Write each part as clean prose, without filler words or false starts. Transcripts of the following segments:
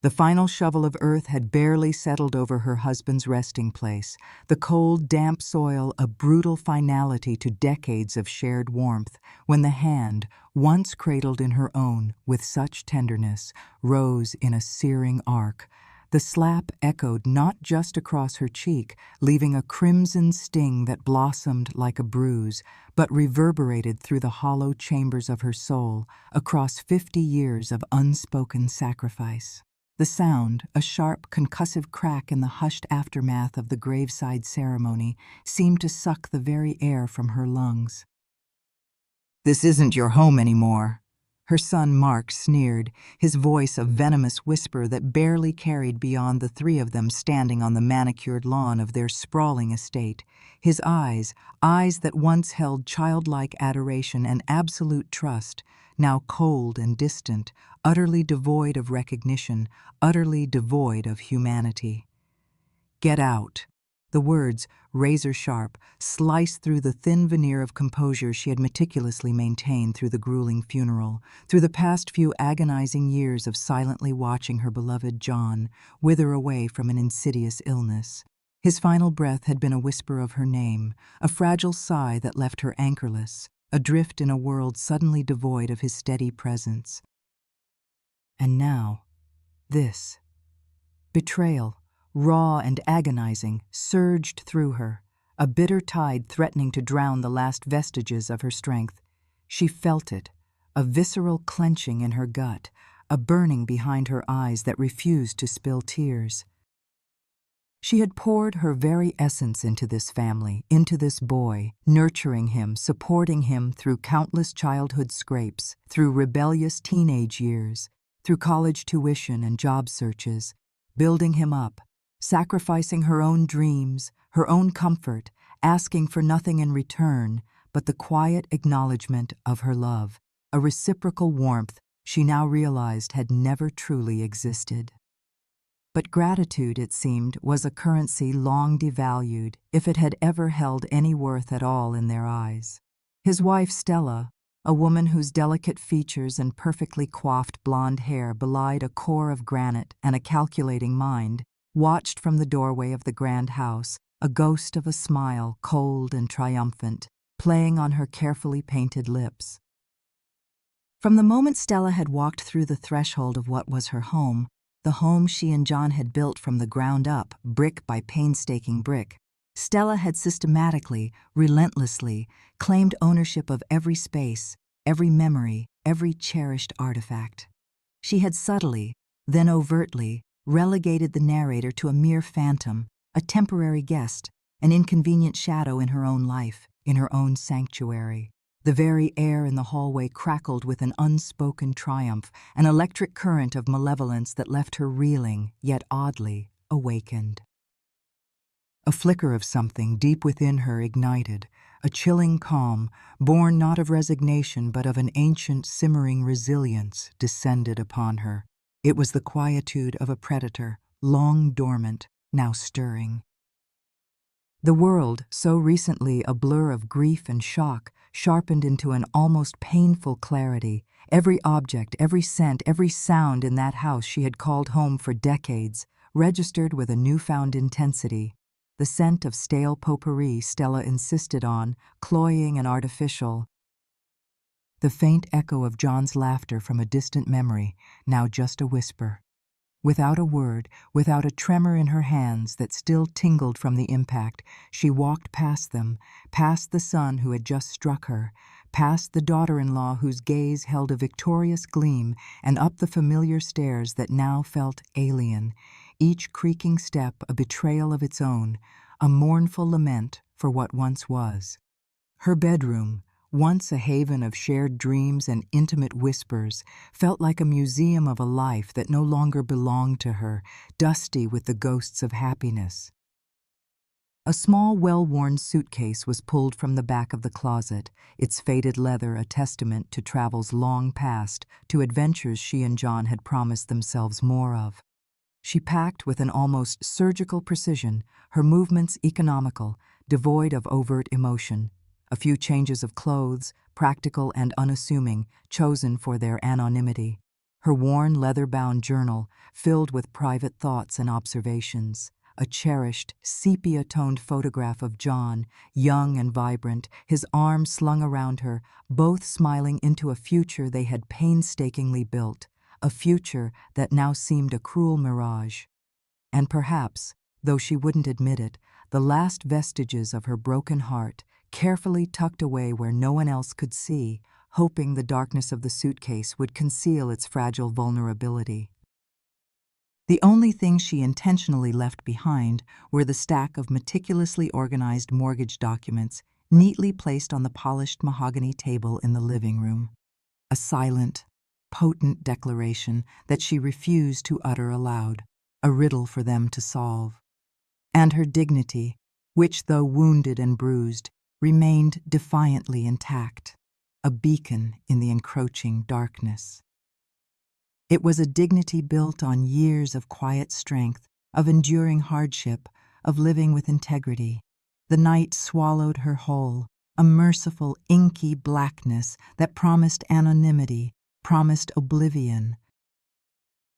The final shovel of earth had barely settled over her husband's resting place, the cold, damp soil a brutal finality to decades of shared warmth, when the hand, once cradled in her own with such tenderness, rose in a searing arc. The slap echoed not just across her cheek, leaving a crimson sting that blossomed like a bruise, but reverberated through the hollow chambers of her soul, across 50 years of unspoken sacrifice. The sound, a sharp, concussive crack in the hushed aftermath of the graveside ceremony, seemed to suck the very air from her lungs. "This isn't your home anymore," her son Mark sneered, his voice a venomous whisper that barely carried beyond the three of them standing on the manicured lawn of their sprawling estate. His eyes that once held childlike adoration and absolute trust, now cold and distant, utterly devoid of recognition, utterly devoid of humanity. "Get out." The words, razor-sharp, sliced through the thin veneer of composure she had meticulously maintained through the grueling funeral, through the past few agonizing years of silently watching her beloved John wither away from an insidious illness. His final breath had been a whisper of her name, a fragile sigh that left her anchorless, adrift in a world suddenly devoid of his steady presence. And now, this. Betrayal, raw and agonizing, surged through her, a bitter tide threatening to drown the last vestiges of her strength. She felt it, a visceral clenching in her gut, a burning behind her eyes that refused to spill tears. She had poured her very essence into this family, into this boy, nurturing him, supporting him through countless childhood scrapes, through rebellious teenage years, through college tuition and job searches, building him up, sacrificing her own dreams, her own comfort, asking for nothing in return but the quiet acknowledgement of her love, a reciprocal warmth she now realized had never truly existed. But gratitude, it seemed, was a currency long devalued, if it had ever held any worth at all in their eyes. His wife Stella, a woman whose delicate features and perfectly coiffed blonde hair belied a core of granite and a calculating mind, watched from the doorway of the grand house, a ghost of a smile, cold and triumphant, playing on her carefully painted lips. From the moment Stella had walked through the threshold of what was her home, the home she and John had built from the ground up, brick by painstaking brick, Stella had systematically, relentlessly, claimed ownership of every space, every memory, every cherished artifact. She had subtly, then overtly, relegated the narrator to a mere phantom, a temporary guest, an inconvenient shadow in her own life, in her own sanctuary. The very air in the hallway crackled with an unspoken triumph, an electric current of malevolence that left her reeling, yet oddly awakened. A flicker of something deep within her ignited, a chilling calm, born not of resignation but of an ancient simmering resilience, descended upon her. It was the quietude of a predator, long dormant, now stirring. The world, so recently a blur of grief and shock, sharpened into an almost painful clarity. Every object, every scent, every sound in that house she had called home for decades, registered with a newfound intensity. The scent of stale potpourri Stella insisted on, cloying and artificial. The faint echo of John's laughter from a distant memory, now just a whisper. Without a word, without a tremor in her hands that still tingled from the impact, she walked past them, past the son who had just struck her, past the daughter-in-law whose gaze held a victorious gleam, and up the familiar stairs that now felt alien, each creaking step a betrayal of its own, a mournful lament for what once was. Her bedroom, once a haven of shared dreams and intimate whispers, felt like a museum of a life that no longer belonged to her, dusty with the ghosts of happiness. A small, well-worn suitcase was pulled from the back of the closet, its faded leather a testament to travels long past, to adventures she and John had promised themselves more of. She packed with an almost surgical precision, her movements economical, devoid of overt emotion. A few changes of clothes, practical and unassuming, chosen for their anonymity. her worn leather-bound journal filled with private thoughts and observations, a cherished, sepia-toned photograph of John, young and vibrant, his arms slung around her, both smiling into a future they had painstakingly built, a future that now seemed a cruel mirage. And perhaps, though she wouldn't admit it, the last vestiges of her broken heart, carefully tucked away where no one else could see, hoping the darkness of the suitcase would conceal its fragile vulnerability. The only thing she intentionally left behind were the stack of meticulously organized mortgage documents neatly placed on the polished mahogany table in the living room. A silent, potent declaration that she refused to utter aloud, a riddle for them to solve. And her dignity, which, though wounded and bruised, remained defiantly intact, a beacon in the encroaching darkness. It was a dignity built on years of quiet strength, of enduring hardship, of living with integrity. The night swallowed her whole, a merciful, inky blackness that promised anonymity, promised oblivion.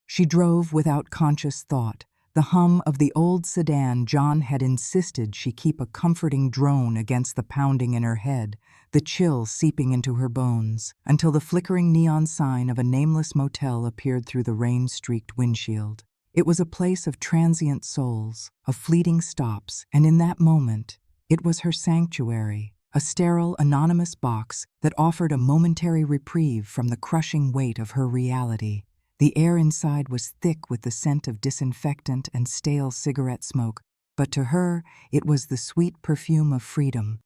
She drove without conscious thought, the hum of the old sedan John had insisted she keep a comforting drone against the pounding in her head, the chill seeping into her bones, until the flickering neon sign of a nameless motel appeared through the rain-streaked windshield. It was a place of transient souls, of fleeting stops, and in that moment, it was her sanctuary, a sterile, anonymous box that offered a momentary reprieve from the crushing weight of her reality. The air inside was thick with the scent of disinfectant and stale cigarette smoke, but to her it was the sweet perfume of freedom.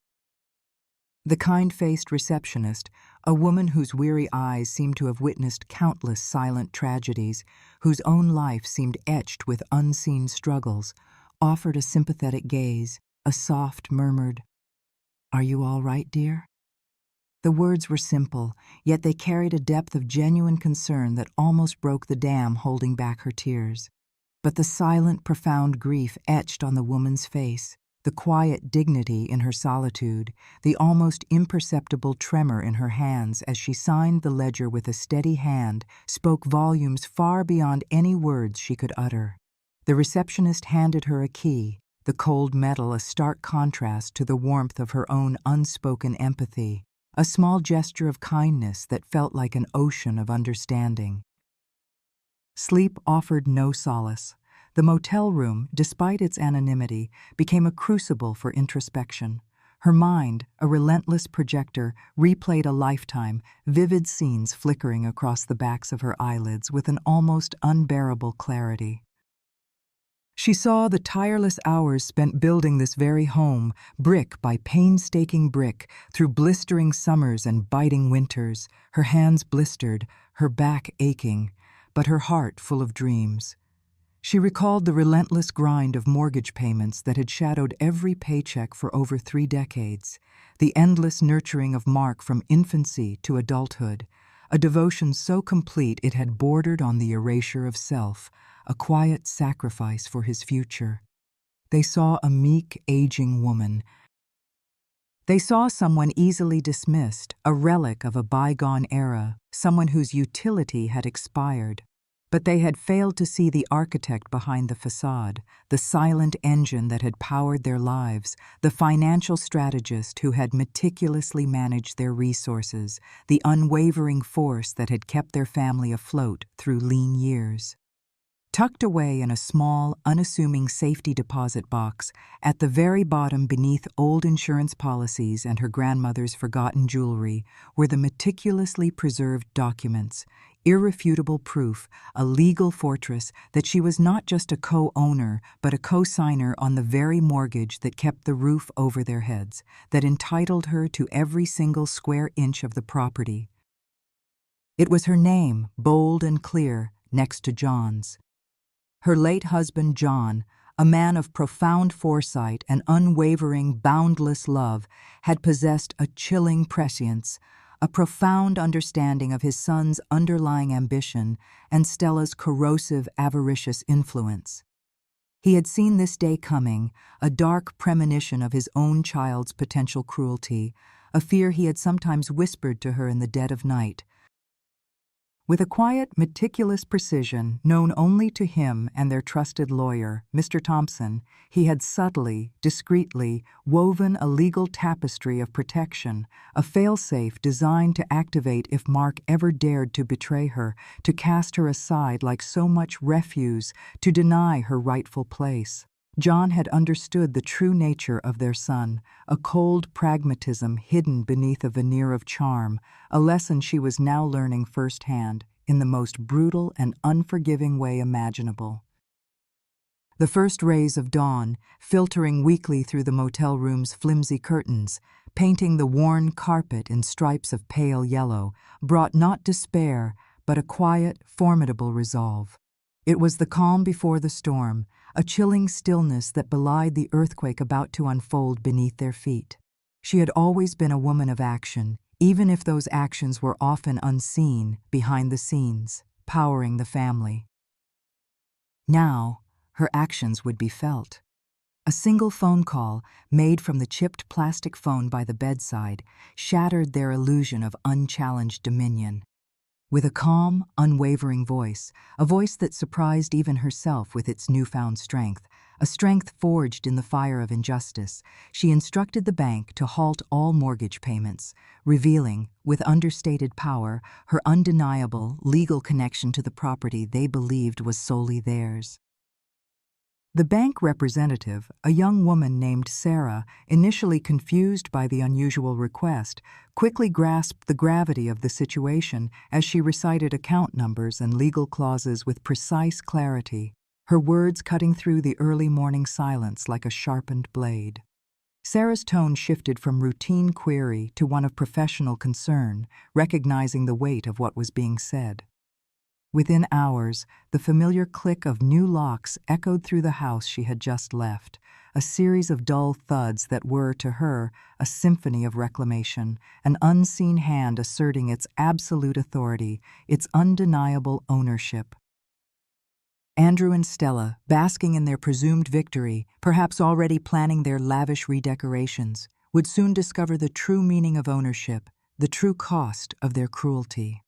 The kind-faced receptionist, a woman whose weary eyes seemed to have witnessed countless silent tragedies, whose own life seemed etched with unseen struggles, offered a sympathetic gaze, a soft, murmured, "Are you all right, dear?" The words were simple, yet they carried a depth of genuine concern that almost broke the dam holding back her tears. But the silent, profound grief etched on the woman's face, the quiet dignity in her solitude, the almost imperceptible tremor in her hands as she signed the ledger with a steady hand, spoke volumes far beyond any words she could utter. The receptionist handed her a key, the cold metal a stark contrast to the warmth of her own unspoken empathy, a small gesture of kindness that felt like an ocean of understanding. Sleep offered no solace. The motel room, despite its anonymity, became a crucible for introspection. Her mind, a relentless projector, replayed a lifetime, vivid scenes flickering across the backs of her eyelids with an almost unbearable clarity. She saw the tireless hours spent building this very home, brick by painstaking brick, through blistering summers and biting winters, her hands blistered, her back aching, but her heart full of dreams. She recalled the relentless grind of mortgage payments that had shadowed every paycheck for over 3 decades, the endless nurturing of Mark from infancy to adulthood, a devotion so complete it had bordered on the erasure of self, a quiet sacrifice for his future. They saw a meek, aging woman. They saw someone easily dismissed, a relic of a bygone era, someone whose utility had expired. But they had failed to see the architect behind the facade, the silent engine that had powered their lives, the financial strategist who had meticulously managed their resources, the unwavering force that had kept their family afloat through lean years. Tucked away in a small, unassuming safety deposit box, at the very bottom beneath old insurance policies and her grandmother's forgotten jewelry, were the meticulously preserved documents, irrefutable proof, a legal fortress that she was not just a co-owner but a co-signer on the very mortgage that kept the roof over their heads, that entitled her to every single square inch of the property. It was her name, bold and clear, next to John's. Her late husband, John, a man of profound foresight and unwavering, boundless love, had possessed a chilling prescience, a profound understanding of his son's underlying ambition and Stella's corrosive, avaricious influence. He had seen this day coming, a dark premonition of his own child's potential cruelty, a fear he had sometimes whispered to her in the dead of night. With a quiet, meticulous precision known only to him and their trusted lawyer, Mr. Thompson, he had subtly, discreetly woven a legal tapestry of protection, a failsafe designed to activate if Mark ever dared to betray her, to cast her aside like so much refuse, to deny her rightful place. John had understood the true nature of their son, a cold pragmatism hidden beneath a veneer of charm, a lesson she was now learning firsthand, in the most brutal and unforgiving way imaginable. The first rays of dawn, filtering weakly through the motel room's flimsy curtains, painting the worn carpet in stripes of pale yellow, brought not despair, but a quiet, formidable resolve. It was the calm before the storm, a chilling stillness that belied the earthquake about to unfold beneath their feet. She had always been a woman of action, even if those actions were often unseen behind the scenes, powering the family. Now, her actions would be felt. A single phone call, made from the chipped plastic phone by the bedside, shattered their illusion of unchallenged dominion. With a calm, unwavering voice, a voice that surprised even herself with its newfound strength, a strength forged in the fire of injustice, she instructed the bank to halt all mortgage payments, revealing, with understated power, her undeniable legal connection to the property they believed was solely theirs. The bank representative, a young woman named Sarah, initially confused by the unusual request, quickly grasped the gravity of the situation as she recited account numbers and legal clauses with precise clarity, her words cutting through the early morning silence like a sharpened blade. Sarah's tone shifted from routine query to one of professional concern, recognizing the weight of what was being said. Within hours, the familiar click of new locks echoed through the house she had just left, a series of dull thuds that were, to her, a symphony of reclamation, an unseen hand asserting its absolute authority, its undeniable ownership. Andrew and Stella, basking in their presumed victory, perhaps already planning their lavish redecorations, would soon discover the true meaning of ownership, the true cost of their cruelty.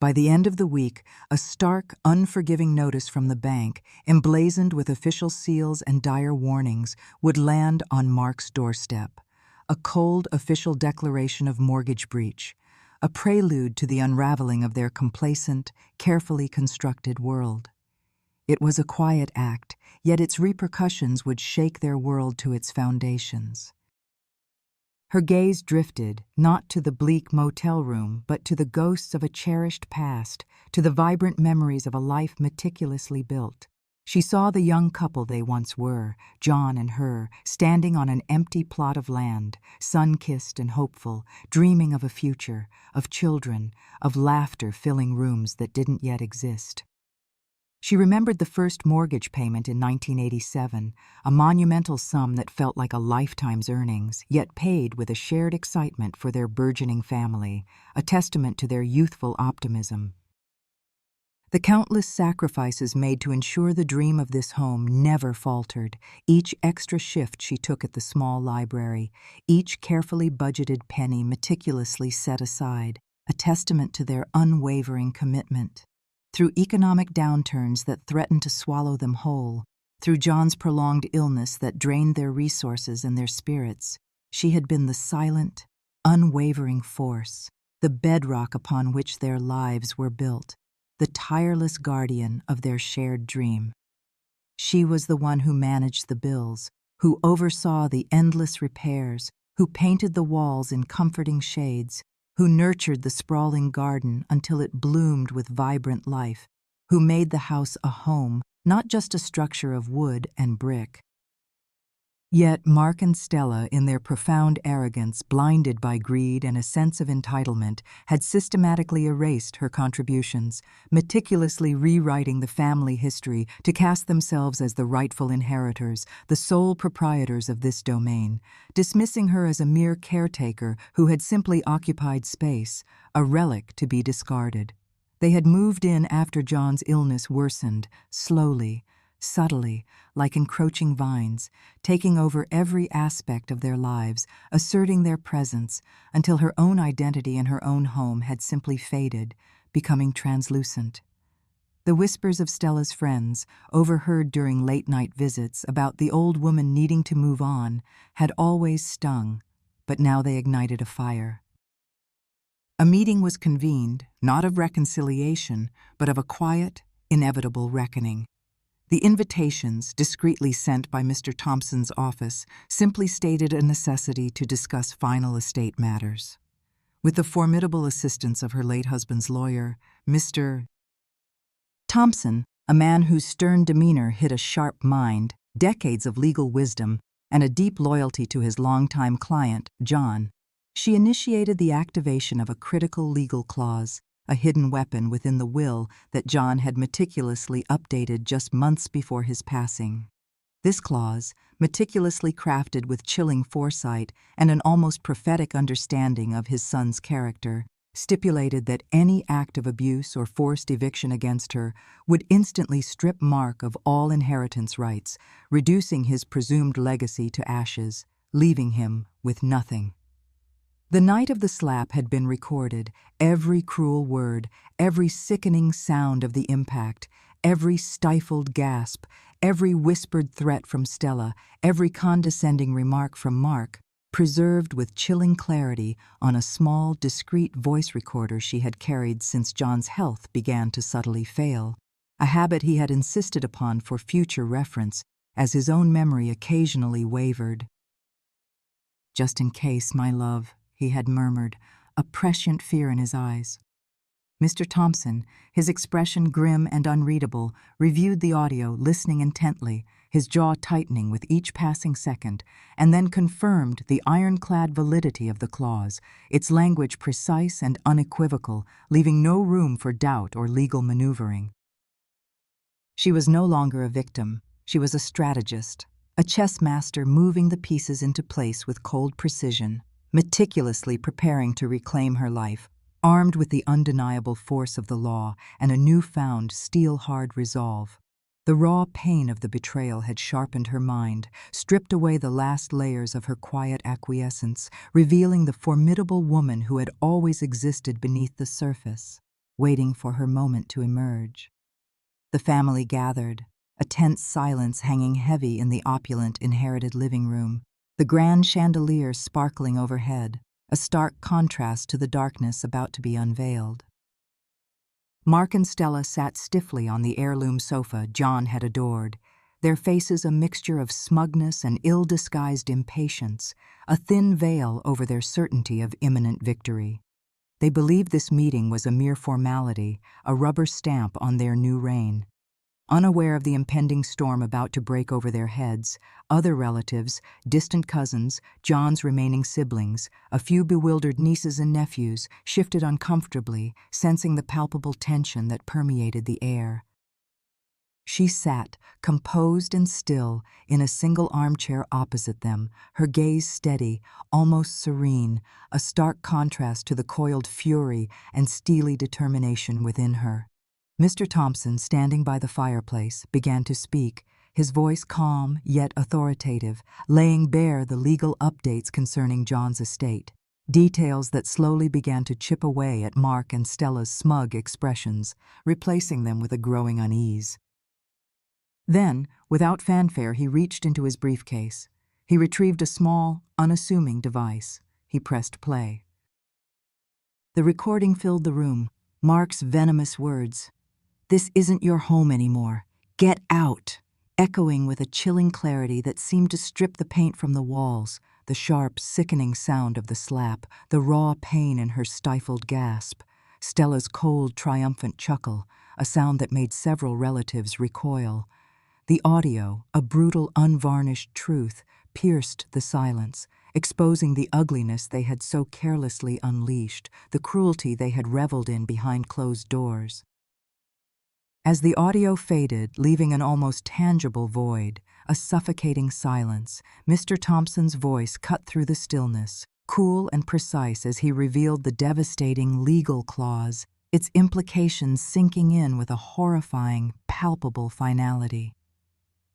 By the end of the week, a stark, unforgiving notice from the bank, emblazoned with official seals and dire warnings, would land on Mark's doorstep. A cold, official declaration of mortgage breach, a prelude to the unraveling of their complacent, carefully constructed world. It was a quiet act, yet its repercussions would shake their world to its foundations. Her gaze drifted, not to the bleak motel room, but to the ghosts of a cherished past, to the vibrant memories of a life meticulously built. She saw the young couple they once were, John and her, standing on an empty plot of land, sun-kissed and hopeful, dreaming of a future, of children, of laughter filling rooms that didn't yet exist. She remembered the first mortgage payment in 1987, a monumental sum that felt like a lifetime's earnings, yet paid with a shared excitement for their burgeoning family, a testament to their youthful optimism. The countless sacrifices made to ensure the dream of this home never faltered, each extra shift she took at the small library, each carefully budgeted penny meticulously set aside, a testament to their unwavering commitment. Through economic downturns that threatened to swallow them whole, through John's prolonged illness that drained their resources and their spirits, she had been the silent, unwavering force, the bedrock upon which their lives were built, the tireless guardian of their shared dream. She was the one who managed the bills, who oversaw the endless repairs, who painted the walls in comforting shades, who nurtured the sprawling garden until it bloomed with vibrant life, who made the house a home, not just a structure of wood and brick. Yet Mark and Stella, in their profound arrogance, blinded by greed and a sense of entitlement, had systematically erased her contributions, meticulously rewriting the family history to cast themselves as the rightful inheritors, the sole proprietors of this domain, dismissing her as a mere caretaker who had simply occupied space, a relic to be discarded. They had moved in after John's illness worsened, slowly, subtly, like encroaching vines, taking over every aspect of their lives, asserting their presence, until her own identity in her own home had simply faded, becoming translucent. The whispers of Stella's friends, overheard during late-night visits about the old woman needing to move on, had always stung, but now they ignited a fire. A meeting was convened, not of reconciliation, but of a quiet, inevitable reckoning. The invitations, discreetly sent by Mr. Thompson's office, simply stated a necessity to discuss final estate matters. With the formidable assistance of her late husband's lawyer, Mr. Thompson, a man whose stern demeanor hid a sharp mind, decades of legal wisdom, and a deep loyalty to his longtime client, John, she initiated the activation of a critical legal clause, a hidden weapon within the will that John had meticulously updated just months before his passing. This clause, meticulously crafted with chilling foresight and an almost prophetic understanding of his son's character, stipulated that any act of abuse or forced eviction against her would instantly strip Mark of all inheritance rights, reducing his presumed legacy to ashes, leaving him with nothing. The night of the slap had been recorded, every cruel word, every sickening sound of the impact, every stifled gasp, every whispered threat from Stella, every condescending remark from Mark, preserved with chilling clarity on a small, discreet voice recorder she had carried since John's health began to subtly fail, a habit he had insisted upon for future reference as his own memory occasionally wavered. "Just in case, my love," he had murmured, a prescient fear in his eyes. Mr. Thompson, his expression grim and unreadable, reviewed the audio, listening intently, his jaw tightening with each passing second, and then confirmed the ironclad validity of the clause, its language precise and unequivocal, leaving no room for doubt or legal maneuvering. She was no longer a victim. She was a strategist, a chess master moving the pieces into place with cold precision, meticulously preparing to reclaim her life, armed with the undeniable force of the law and a newfound steel-hard resolve. The raw pain of the betrayal had sharpened her mind, stripped away the last layers of her quiet acquiescence, revealing the formidable woman who had always existed beneath the surface, waiting for her moment to emerge. The family gathered, a tense silence hanging heavy in the opulent inherited living room, the grand chandelier sparkling overhead, a stark contrast to the darkness about to be unveiled. Mark and Stella sat stiffly on the heirloom sofa John had adored, their faces a mixture of smugness and ill-disguised impatience, a thin veil over their certainty of imminent victory. They believed this meeting was a mere formality, a rubber stamp on their new reign. Unaware of the impending storm about to break over their heads, other relatives, distant cousins, John's remaining siblings, a few bewildered nieces and nephews, shifted uncomfortably, sensing the palpable tension that permeated the air. She sat, composed and still, in a single armchair opposite them, her gaze steady, almost serene, a stark contrast to the coiled fury and steely determination within her. Mr. Thompson, standing by the fireplace, began to speak, his voice calm yet authoritative, laying bare the legal updates concerning John's estate, details that slowly began to chip away at Mark and Stella's smug expressions, replacing them with a growing unease. Then, without fanfare, he reached into his briefcase. He retrieved a small, unassuming device. He pressed play. The recording filled the room. Mark's venomous words, "This isn't your home anymore. Get out," echoing with a chilling clarity that seemed to strip the paint from the walls, the sharp, sickening sound of the slap, the raw pain in her stifled gasp, Stella's cold, triumphant chuckle, a sound that made several relatives recoil. The audio, a brutal, unvarnished truth, pierced the silence, exposing the ugliness they had so carelessly unleashed, the cruelty they had reveled in behind closed doors. As the audio faded, leaving an almost tangible void, a suffocating silence, Mr. Thompson's voice cut through the stillness, cool and precise as he revealed the devastating legal clause, its implications sinking in with a horrifying, palpable finality.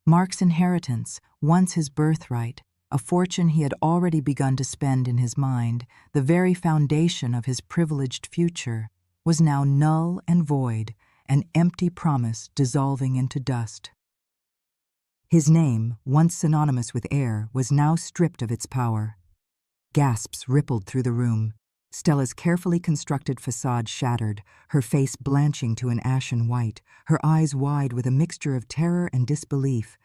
Mark's inheritance, once his birthright, a fortune he had already begun to spend in his mind, the very foundation of his privileged future, was now null and void, an empty promise dissolving into dust. His name, once synonymous with air, was now stripped of its power. Gasps rippled through the room. Stella's carefully constructed facade shattered, her face blanching to an ashen white, her eyes wide with a mixture of terror and disbelief.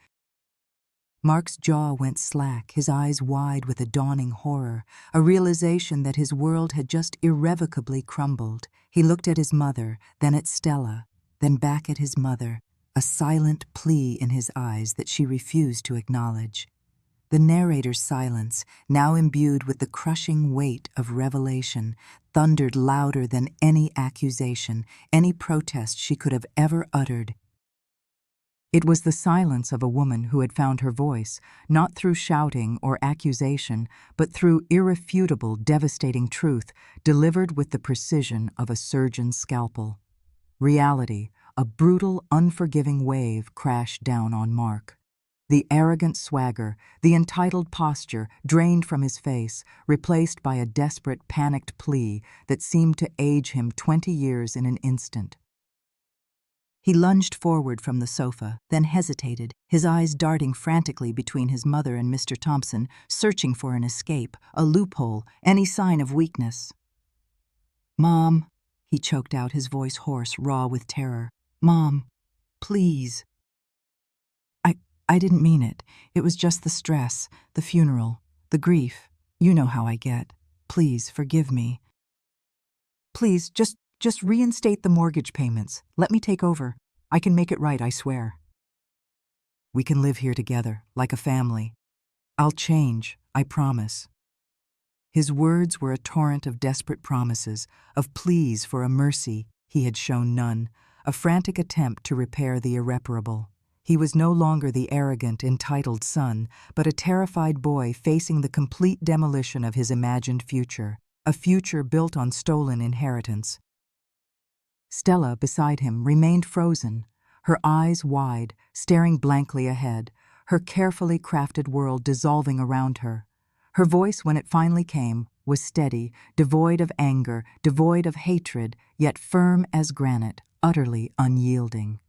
Mark's jaw went slack, his eyes wide with a dawning horror, a realization that his world had just irrevocably crumbled. He looked at his mother, then at Stella, then back at his mother, a silent plea in his eyes that she refused to acknowledge. The narrator's silence, now imbued with the crushing weight of revelation, thundered louder than any accusation, any protest she could have ever uttered. It was the silence of a woman who had found her voice, not through shouting or accusation, but through irrefutable, devastating truth, delivered with the precision of a surgeon's scalpel. Reality, a brutal, unforgiving wave, crashed down on Mark. The arrogant swagger, the entitled posture drained from his face, replaced by a desperate, panicked plea that seemed to age him 20 years in an instant. He lunged forward from the sofa, then hesitated, his eyes darting frantically between his mother and Mr. Thompson, searching for an escape, a loophole, any sign of weakness. "Mom," he choked out, his voice hoarse, raw with terror. "Mom, please." I didn't mean it. It was just the stress, the funeral, the grief. You know how I get. Please, forgive me. Please, just reinstate the mortgage payments. Let me take over. I can make it right, I swear. We can live here together, like a family. I'll change, I promise. His words were a torrent of desperate promises, of pleas for a mercy he had shown none, a frantic attempt to repair the irreparable. He was no longer the arrogant, entitled son, but a terrified boy facing the complete demolition of his imagined future, a future built on stolen inheritance. Stella, beside him, remained frozen, her eyes wide, staring blankly ahead, her carefully crafted world dissolving around her. Her voice, when it finally came, was steady, devoid of anger, devoid of hatred, yet firm as granite, utterly unyielding.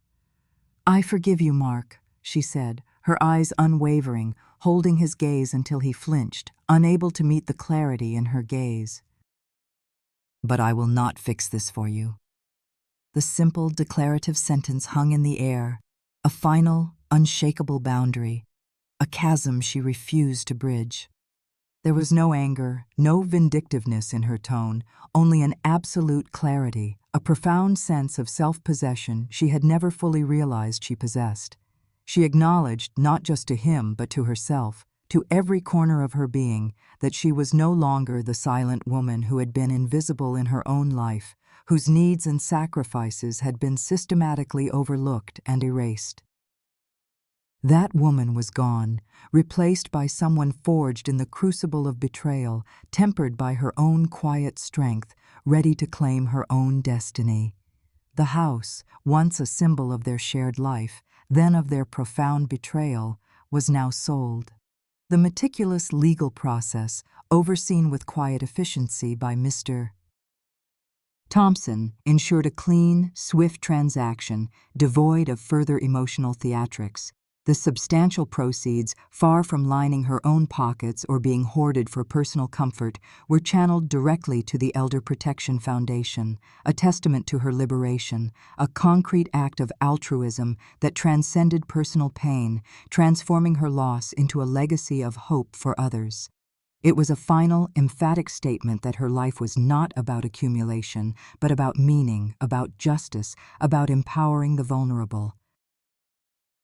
"I forgive you, Mark," she said, her eyes unwavering, holding his gaze until he flinched, unable to meet the clarity in her gaze. "But I will not fix this for you." The simple, declarative sentence hung in the air, a final, unshakable boundary, a chasm she refused to bridge. There was no anger, no vindictiveness in her tone, only an absolute clarity, a profound sense of self-possession she had never fully realized she possessed. She acknowledged, not just to him but to herself, to every corner of her being, that she was no longer the silent woman who had been invisible in her own life, whose needs and sacrifices had been systematically overlooked and erased. That woman was gone, replaced by someone forged in the crucible of betrayal, tempered by her own quiet strength, ready to claim her own destiny. The house, once a symbol of their shared life, then of their profound betrayal, was now sold. The meticulous legal process, overseen with quiet efficiency by Mr. Thompson, ensured a clean, swift transaction, devoid of further emotional theatrics. The substantial proceeds, far from lining her own pockets or being hoarded for personal comfort, were channeled directly to the Elder Protection Foundation, a testament to her liberation, a concrete act of altruism that transcended personal pain, transforming her loss into a legacy of hope for others. It was a final, emphatic statement that her life was not about accumulation, but about meaning, about justice, about empowering the vulnerable.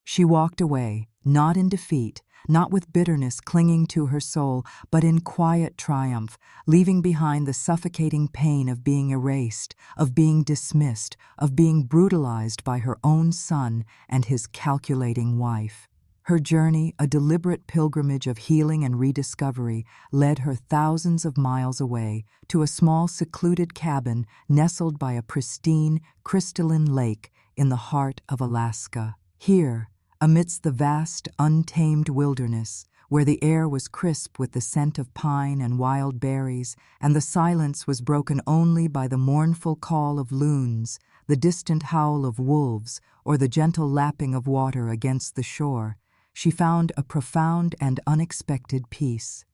She walked away, not in defeat, not with bitterness clinging to her soul, but in quiet triumph, leaving behind the suffocating pain of being erased, of being dismissed, of being brutalized by her own son and his calculating wife. Her journey, a deliberate pilgrimage of healing and rediscovery, led her thousands of miles away to a small secluded cabin nestled by a pristine, crystalline lake in the heart of Alaska. Here, amidst the vast, untamed wilderness, where the air was crisp with the scent of pine and wild berries, and the silence was broken only by the mournful call of loons, the distant howl of wolves, or the gentle lapping of water against the shore, she found a profound and unexpected peace.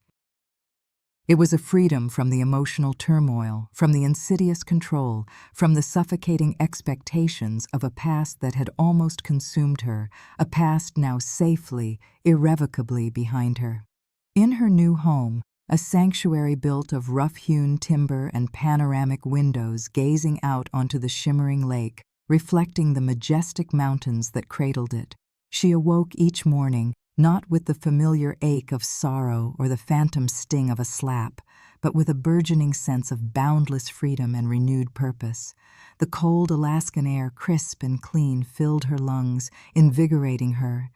It was a freedom from the emotional turmoil, from the insidious control, from the suffocating expectations of a past that had almost consumed her, a past now safely, irrevocably behind her. In her new home, a sanctuary built of rough-hewn timber and panoramic windows gazing out onto the shimmering lake, reflecting the majestic mountains that cradled it, she awoke each morning not with the familiar ache of sorrow or the phantom sting of a slap, but with a burgeoning sense of boundless freedom and renewed purpose. The cold Alaskan air, crisp and clean, filled her lungs, invigorating her.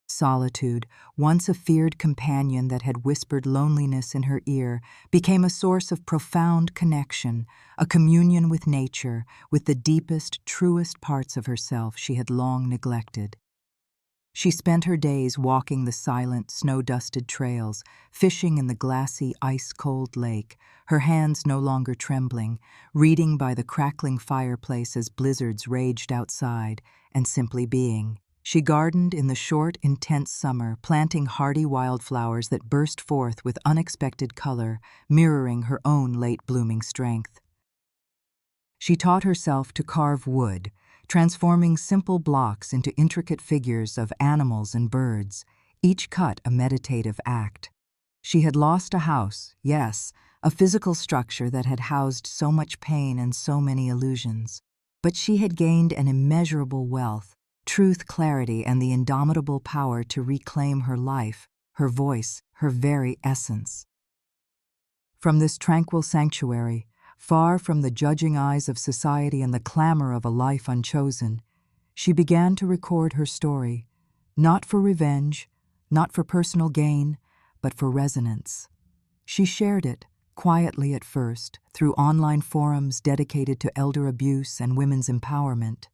Solitude, once a feared companion that had whispered loneliness in her ear, became a source of profound connection, a communion with nature, with the deepest, truest parts of herself she had long neglected. She spent her days walking the silent, snow-dusted trails, fishing in the glassy, ice-cold lake, her hands no longer trembling, reading by the crackling fireplace as blizzards raged outside, and simply being. She gardened in the short, intense summer, planting hardy wildflowers that burst forth with unexpected color, mirroring her own late-blooming strength. She taught herself to carve wood, transforming simple blocks into intricate figures of animals and birds, each cut a meditative act. She had lost a house, yes, a physical structure that had housed so much pain and so many illusions. But she had gained an immeasurable wealth, truth, clarity, and the indomitable power to reclaim her life, her voice, her very essence. From this tranquil sanctuary, far from the judging eyes of society and the clamor of a life unchosen, she began to record her story, not for revenge, not for personal gain, but for resonance. She shared it, quietly at first, through online forums dedicated to elder abuse and women's empowerment,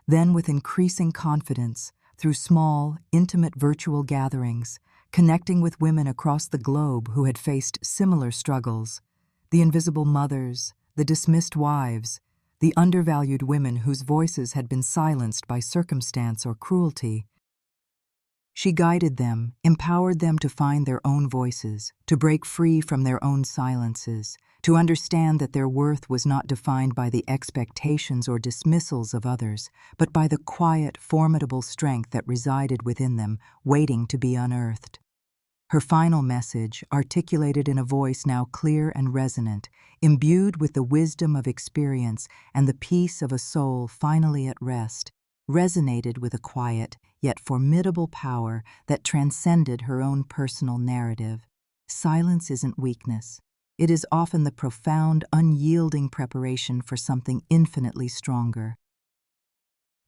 then with increasing confidence, through small, intimate virtual gatherings, connecting with women across the globe who had faced similar struggles, the invisible mothers, the dismissed wives, the undervalued women whose voices had been silenced by circumstance or cruelty. She guided them, empowered them to find their own voices, to break free from their own silences, to understand that their worth was not defined by the expectations or dismissals of others, but by the quiet, formidable strength that resided within them, waiting to be unearthed. Her final message, articulated in a voice now clear and resonant, imbued with the wisdom of experience and the peace of a soul finally at rest, resonated with a quiet, yet formidable power that transcended her own personal narrative. Silence isn't weakness. It is often the profound, unyielding preparation for something infinitely stronger.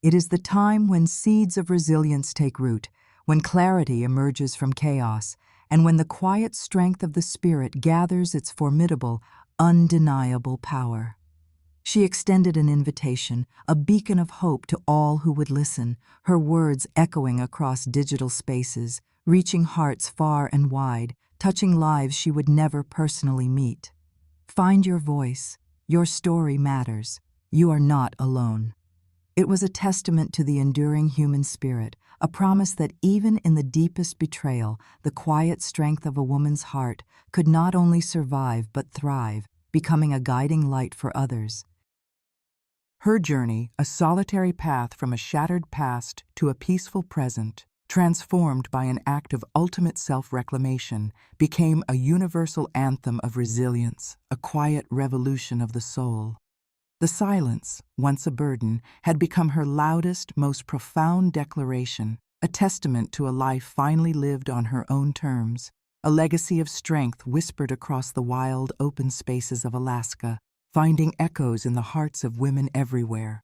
It is the time when seeds of resilience take root, when clarity emerges from chaos, and when the quiet strength of the spirit gathers its formidable, undeniable power. She extended an invitation, a beacon of hope to all who would listen, her words echoing across digital spaces, reaching hearts far and wide, touching lives she would never personally meet. Find your voice. Your story matters. You are not alone. It was a testament to the enduring human spirit, a promise that even in the deepest betrayal, the quiet strength of a woman's heart could not only survive but thrive, becoming a guiding light for others. Her journey, a solitary path from a shattered past to a peaceful present, transformed by an act of ultimate self-reclamation, became a universal anthem of resilience, a quiet revolution of the soul. The silence, once a burden, had become her loudest, most profound declaration, a testament to a life finally lived on her own terms, a legacy of strength whispered across the wild, open spaces of Alaska, finding echoes in the hearts of women everywhere.